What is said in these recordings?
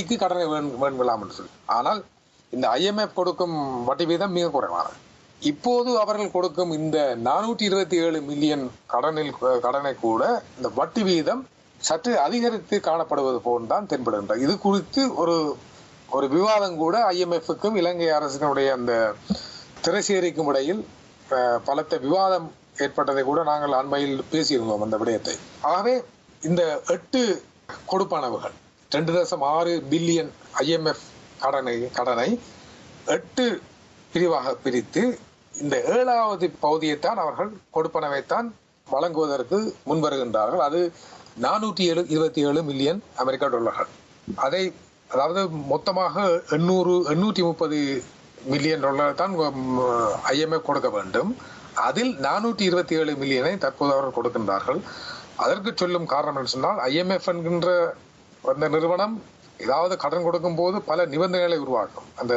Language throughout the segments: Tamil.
வட்டிக்கு கடனை வேண்டலாம் என்று சொல்லி. ஆனால் இந்த IMF கொடுக்கும் வட்டி வீதம் மிக குறைவானது. இப்போது அவர்கள் கொடுக்கும் இந்த 427 மில்லியன் கடனை கூட இந்த வட்டி வீதம் சற்று அதிகரித்து காணப்படுவது போன்தான் தென்படுகின்றது. இது குறித்து ஒரு விவாதம் கூட IMF-க்கும் இலங்கை அரசினுடைய அந்த திரைசேரிக்கும் இடையில் பலத்த விவாதம் ஏற்பட்டதை கூட நாங்கள் அண்மையில் பேசியிருந்தோம் அந்த விடயத்தை. ஆகவே இந்த 8 கொடுப்பனவுகள் 2.6 பில்லியன் IMF கடனை 8 பிரிவாக பிரித்து இந்த 7வது பகுதியைத்தான் அவர்கள் கொடுப்பனவைத்தான் வழங்குவதற்கு முன்வருகின்றார்கள். அது 427 மில்லியன் அமெரிக்க டாலர்கள். அதாவது மொத்தமாக 830 மில்லியன் டாலர் தான் IMF கொடுக்க வேண்டும். அதில் 427 மில்லியனை தற்போது அவர்கள் கொடுக்கின்றார்கள். அதற்கு சொல்லும் காரணம் என்று சொன்னால், IMF என்கின்ற அந்த நிறுவனம் ஏதாவது கடன் கொடுக்கும் போது பல நிபந்தனைகளை உருவாக்கும். அந்த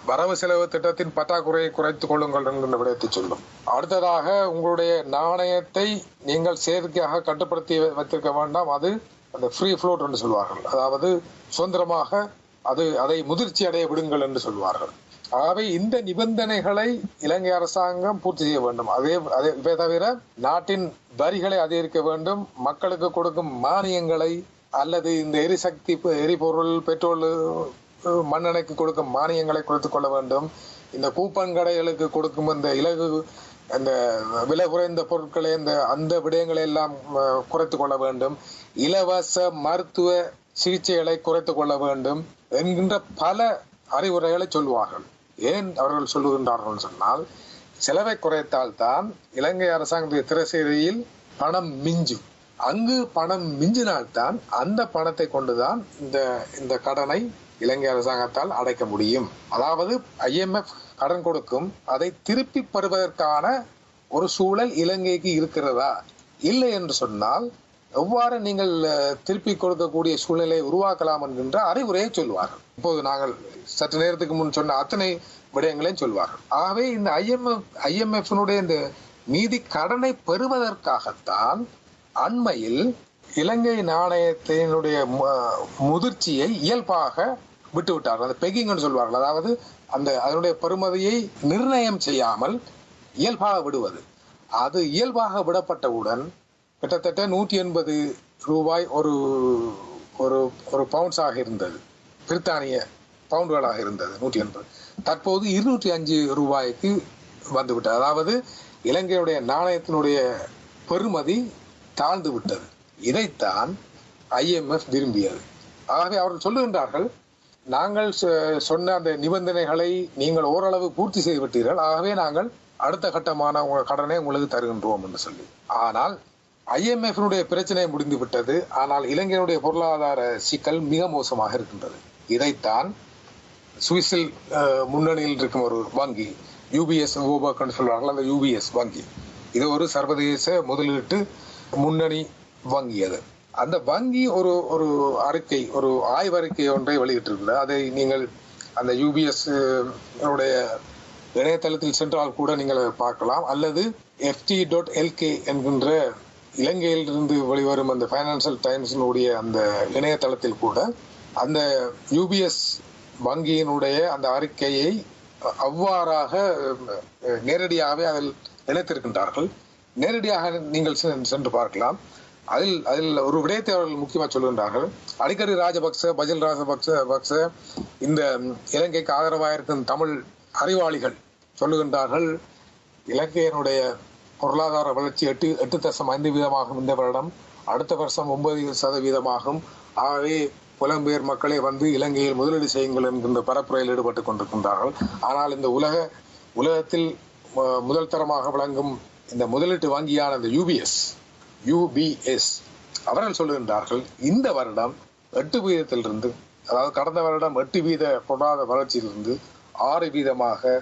வரவு செலவு திட்டத்தின் பற்றாக்குறையை குறைத்துக் கொள்ளுங்கள் என்கின்ற விடயத்தை சொல்லும். அடுத்ததாக, உங்களுடைய நாணயத்தை நீங்கள் செயற்கையாக கட்டுப்படுத்தி வைத்திருக்க வேண்டாம், அது அந்த ஃப்ரீ ஃப்ளோட் என்று சொல்வார்கள். அதாவது சுதந்திரமாக அதை முதிர்ச்சி அடைய விடுங்கள் என்று சொல்வார்கள். ஆகவே இந்த நிபந்தனைகளை இலங்கை அரசாங்கம் பூர்த்தி செய்ய வேண்டும். இவை தவிர நாட்டின் வரிகளை அதிகரிக்க வேண்டும், மக்களுக்கு கொடுக்கும் மானியங்களை அல்லது இந்த எரிசக்தி, எரிபொருள், பெட்ரோல், மண்ணெண்ணெய்க்கு கொடுக்கும் மானியங்களை குறைத்துக் கொள்ள வேண்டும். இந்த கூப்பன் கடைகளுக்கு கொடுக்கும் இந்த அந்த விலை குறைந்த பொருட்களை அந்த விடயங்களை எல்லாம் குறைத்துக் கொள்ள வேண்டும். இலவச மருத்துவ சிகிச்சைகளை குறைத்துக் கொள்ள வேண்டும் என்கின்ற பல அறிவுரைகளை சொல்வார்கள். ஏன் அவர்கள் சொல்லுகின்றார்கள் சொன்னால், செலவை குறைத்தால்தான் இலங்கை அரசாங்கத்துடைய திரைசேரியில் பணம் மிஞ்சும். அங்கு பணம் மிஞ்சினால்தான் அந்த பணத்தை கொண்டுதான் இந்த கடனை இலங்கை அரசாங்கத்தால் அடைக்க முடியும். அதாவது IMF கடன் கொடுக்கும், அதை திருப்பி பெறுவதற்கான ஒரு சூழல் இலங்கைக்கு இருக்கிறதா? இல்லை என்று சொன்னால் எவ்வாறு நீங்கள் திருப்பி கொடுக்கக்கூடிய சூழ்நிலையை உருவாக்கலாம் என்கின்ற அறிவுரையை சொல்வார்கள். இப்போது நாங்கள் சற்று நேரத்துக்கு முன் சொன்ன அத்தனை விடயங்களையும் சொல்வார்கள். ஆகவே இந்த IMF-னுடைய இந்த மீதி கடனை பெறுவதற்காகத்தான் அண்மையில் இலங்கை நாணயத்தினுடைய முதிர்ச்சியை இயல்பாக விட்டுவிட்டார்கள். அந்த பெக்கிங் சொல்வார்கள். அதாவது அதனுடைய பெறுமதியை நிர்ணயம் செய்யாமல் இயல்பாக விடுவது. அது இயல்பாக விடப்பட்டவுடன் கிட்டத்தட்ட 180 ரூபாய் ஒரு பவுண்ட்ஸாக இருந்தது, பிரித்தானிய பவுண்டுகளாக இருந்தது 180. தற்போது 205 ரூபாய்க்கு வந்துவிட்டது. அதாவது இலங்கையுடைய நாணயத்தினுடைய பெறுமதி தாழ்ந்து விட்டது. இதைத்தான் IMF விரும்பியது. ஆகவே அவர்கள் சொல்லுகின்றார்கள், நாங்கள் சொன்ன அந்த நிபந்தனைகளை நீங்கள் ஓரளவு பூர்த்தி செய்து விட்டீர்கள், ஆகவே நாங்கள் அடுத்த கட்டமான உங்கள் கடனை உங்களுக்கு தருகின்றோம் என்று சொல்லி. ஆனால் IMF-னுடைய பிரச்சனை முடிந்து விட்டது. ஆனால் இலங்கையினுடைய பொருளாதார சிக்கல் மிக மோசமாக இருக்கின்றது. இதைத்தான் சுவிஸில் முன்னணியில் இருக்கும் ஒரு வங்கி, UBS சொல்வார்கள். அந்த UBS வங்கி இது ஒரு சர்வதேச முதலீட்டு முன்னணி வங்கி. அந்த வங்கி ஒரு அறிக்கை, ஒரு ஆய்வறிக்கை ஒன்றை வெளியிட்டிருக்கிறது. அதை நீங்கள் அந்த UBS உடைய இணையதளத்தில் சென்றால் கூட நீங்கள் பார்க்கலாம். அல்லது ft.lk என்கின்ற இலங்கையிலிருந்து வெளிவரும் அந்த ஃபைனான்சியல் டைம்ஸினுடைய அந்த இணையதளத்தில் கூட அந்த UBS வங்கியினுடைய அந்த அறிக்கையை அவ்வாறாக நேரடியாகவே அதில் இணைத்திருக்கின்றார்கள். நேரடியாக நீங்கள் சென்று பார்க்கலாம். அதில் ஒரு விடயத்தை அவர்கள் முக்கியமாக சொல்கின்றார்கள். அடிக்கடி பஜில் ராஜபக்ச இந்த இலங்கைக்கு ஆதரவாக இருக்கும் தமிழ் அறிவாளிகள் சொல்லுகின்றார்கள், இலங்கையினுடைய பொருளாதார வளர்ச்சி 8.5% இந்த வருடம், அடுத்த வருஷம் 9% ஆகவே புலம்பெயர் மக்களை வந்து இலங்கையில் முதலீடு செய்யுங்கள் என்கின்ற பரப்புரையில் ஈடுபட்டுக் கொண்டிருக்கின்றார்கள். ஆனால் இந்த உலகத்தில் முதல் தரமாக விளங்கும் இந்த முதலீட்டு வங்கியான இந்த UBS அவர்கள் சொல்லுகின்றார்கள், இந்த வருடம் 8% அதாவது கடந்த வருடம் 8% பொருளாதார வளர்ச்சியிலிருந்து 6%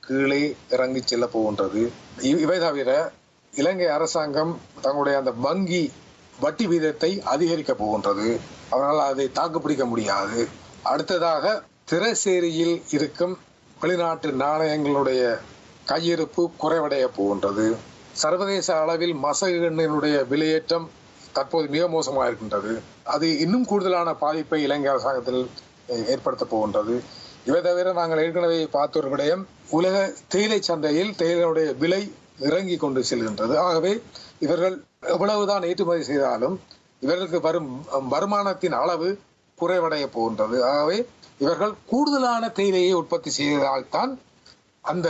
கீழே இறங்கி செல்ல போகின்றது. இவை தவிர இலங்கை அரசாங்கம் தங்களுடைய அந்த வங்கி வட்டி வீதத்தை அதிகரிக்க போகின்றது. அவரால் அதை தாக்குப்பிடிக்க முடியாது. அடுத்ததாக திரைசேரியில் இருக்கும் வெளிநாட்டு நாணயங்களுடைய கையிருப்பு குறைவடைய போகின்றது. சர்வதேச அளவில் மசகு எண்ணெயினுடைய விலையேற்றம் தற்போது மிக மோசமாக இருக்கின்றது. அது இன்னும் கூடுதலான பாதிப்பை இலங்கை அரசாங்கத்தில் ஏற்படுத்த போகின்றது. இவை தவிர நாங்கள் ஏற்கனவே பார்த்த ஒரு விடயம், உலக தேயிலை சந்தையில் தேயிலையுடைய விலை இறங்கி கொண்டு செல்கின்றது. ஆகவே இவர்கள் எவ்வளவுதான் ஏற்றுமதி செய்தாலும் இவர்களுக்கு வரும் வருமானத்தின் அளவு குறைவடைய போகின்றது. ஆகவே இவர்கள் கூடுதலான தேயிலையை உற்பத்தி செய்வதால்தான் அந்த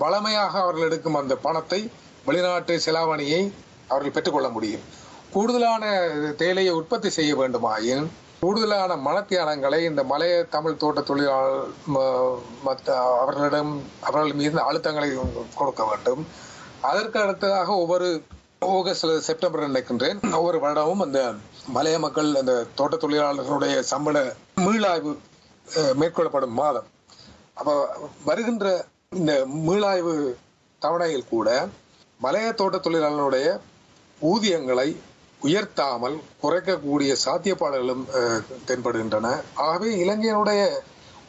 வளமையாக அவர்கள் எடுக்கும் அந்த பணத்தை, வெளிநாட்டு செலாவணியை அவர்கள் பெற்றுக்கொள்ள முடியும். கூடுதலான தேயிலையை உற்பத்தி செய்ய வேண்டுமாயின் கூடுதலான மணத்தியானங்களை இந்த மலைய தமிழ் தோட்ட தொழிலாளர் அவர்கள் மீது அழுத்தங்களை கொடுக்க வேண்டும். அதற்கு அடுத்ததாக ஒவ்வொரு ஆகஸ்ட் செப்டம்பர் நினைக்கின்றேன், ஒவ்வொரு வருடமும் அந்த மலைய மக்கள் அந்த தோட்ட தொழிலாளர்களுடைய சம்பள மீளாய்வு மேற்கொள்ளப்படும் மாதம். அப்ப வருகின்ற இந்த மீளாய்வு தவணையில் கூட மலைய தோட்ட தொழிலாளர்களுடைய ஊதியங்களை உயர்த்தாமல் குறைக்கக்கூடிய சாத்தியப்பாடுகளும் தென்படுகின்றன. ஆகவே இலங்கையினுடைய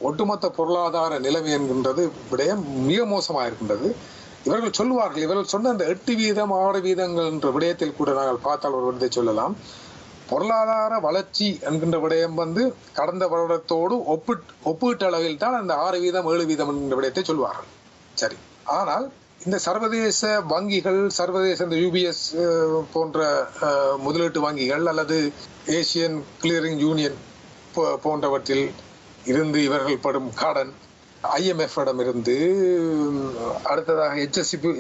ஒட்டுமொத்த பொருளாதார நிலைமை என்கின்றது விடயம் மிக மோசமாக இருக்கின்றது. இவர்கள் சொல்வார்கள், இவர்கள் சொன்ன அந்த 8% 6% என்ற விடயத்தில் கூட நாங்கள் பார்த்தால் ஒரு விடத்தை சொல்லலாம். பொருளாதார வளர்ச்சி என்கின்ற விடயம் கடந்த வருடத்தோடு ஒப்பீட்டு அளவில் தான் அந்த 6% 7% என்கின்ற விடயத்தை சொல்வார்கள். சரி, ஆனால் இந்த சர்வதேச வங்கிகள், சர்வதேச இந்த UBS போன்ற முதலீட்டு வங்கிகள் அல்லது ஏசியன் கிளியரிங் யூனியன் போன்றவற்றில் இருந்து இவர்கள் படும் கடன், IMF இருந்து, அடுத்ததாக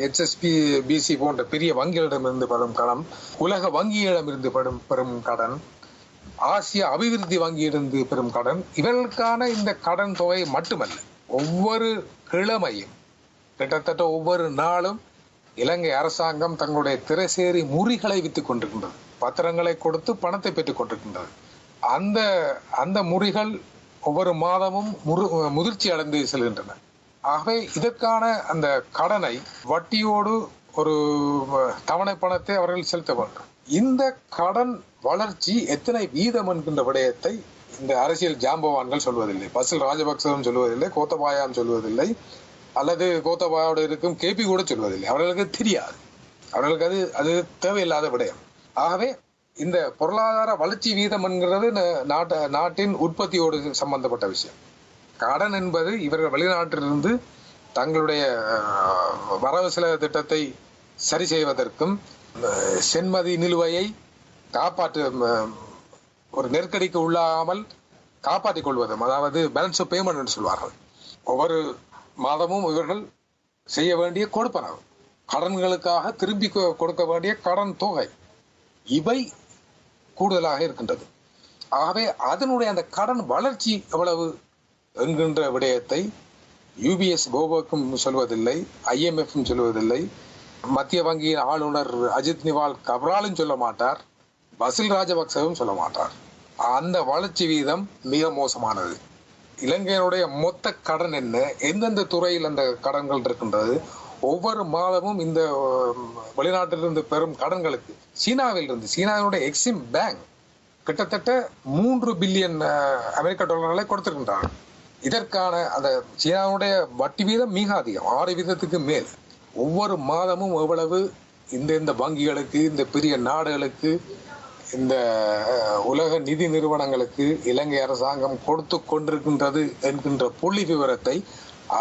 HSBC போன்ற பெரிய வங்கிகளிடமிருந்து பெறும் கடன், உலக வங்கியிடமிருந்து பெறும் கடன், ஆசிய அபிவிருத்தி வங்கியிலிருந்து பெறும் கடன், இவர்களுக்கான இந்த கடன் தொகை மட்டுமல்ல, ஒவ்வொரு கிழமையும் கிட்டத்தட்ட ஒவ்வொரு நாளும் இலங்கை அரசாங்கம் தங்களுடைய திரைசேரி முறிகளை வித்துக் கொண்டிருக்கின்றது. பத்திரங்களை கொடுத்து பணத்தை பெற்றுக் கொண்டிருக்கின்றது. அந்த முறிகள் ஒவ்வொரு மாதமும் முதிர்ச்சி அடைந்து செல்கின்றன. ஆகவே இதற்கான அந்த கடனை வட்டியோடு ஒரு தவணை பணத்தை அவர்கள் செலுத்த வேண்டும். இந்த கடன் வளர்ச்சி எத்தனை வீதம் என்கின்ற விடயத்தை இந்த அரசியல் ஜாம்பவான்கள் சொல்வதில்லை. பசில் ராஜபக்சவும் சொல்வதில்லை, கோத்தபாயாவும் சொல்வதில்லை, அல்லது கோத்தபாயோடு இருக்கும் KP கூட சொல்வதில்லை. அவர்களுக்கு தெரியாது, அவர்களுக்கு அது தேவையில்லாத விடயம். ஆகவே இந்த பொருளாதார வளர்ச்சி வீதம் என்கிறது நாட்டின் உற்பத்தியோடு சம்பந்தப்பட்ட விஷயம். கடன் என்பது இவர்கள் வெளிநாட்டிலிருந்து தங்களுடைய வரவு செலவு திட்டத்தை சரி செய்வதற்கும் சென்மதி நிலுவையை ஒரு நெருக்கடிக்கு உள்ளாமல் காப்பாற்றிக் கொள்வதும், அதாவது பேலன்ஸ் ஆஃப் பேமெண்ட் என்று சொல்வார்கள். ஒவ்வொரு மாதமும் இவர்கள் செய்ய வேண்டிய கொடுப்பனவு, கடன்களுக்காக திரும்பி கொடுக்க வேண்டிய கடன் தொகை, இவை கூடுதலாக இருக்கின்றது. ஆகவே அதனுடைய அந்த கடன் வளர்ச்சி எவ்வளவு என்கின்ற விடயத்தை UBS கோபோக்கும் சொல்வதில்லை, IMFும் சொல்வதில்லை, மத்திய வங்கியின் ஆளுநர் அஜித் நிவால் கப்ராலும் சொல்ல மாட்டார், பசில் ராஜபக்சவும் சொல்ல மாட்டார். அந்த வளர்ச்சி வீதம் மிக மோசமானது. இலங்கையினுடைய மொத்த கடன் என்ன, எந்தெந்த துறையில் அந்த கடன்கள் இருக்கின்றது, ஒவ்வொரு மாதமும் இந்த வெளிநாட்டிலிருந்து பெறும் கடன்களுக்கு சீனாவினுடைய எக்ஸிம் பேங்க் கிட்டத்தட்ட 3 பில்லியன் அமெரிக்க டாலர்களை கொடுத்திருக்கின்றார்கள். இதற்கான அந்த சீனாவுடைய வட்டி வீதம் மிக அதிகம், 6% மேல். ஒவ்வொரு மாதமும் எவ்வளவு இந்த வங்கிகளுக்கு, இந்த பெரிய நாடுகளுக்கு, இந்த உலக நிதி நிறுவனங்களுக்கு இலங்கை அரசாங்கம் கொடுத்து கொண்டிருக்கின்றது என்கின்ற புள்ளி விவரத்தை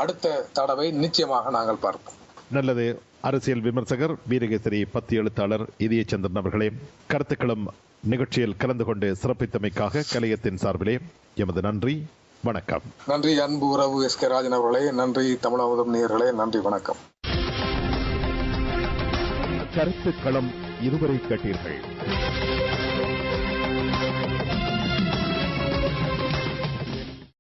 அடுத்த தடவை நிச்சயமாக நாங்கள் பார்ப்போம். நல்லது. அரசியல் விமர்சகர் வீரகேசரி பத்தி எழுத்தாளர் இதயச்சந்திரன் அவர்களே, கருத்துக்களும் நிகழ்ச்சியில் கலந்து கொண்டு சிறப்பித்தமைக்காக கலையத்தின் சார்பிலே எமது நன்றி, வணக்கம். நன்றி அன்பு உறவு SK ராஜன் அவர்களே, நன்றி தமிழாமுதம் நேயர்களே, நன்றி, வணக்கம். கருத்துக்களம் இதுவரை கேட்டீர்கள்.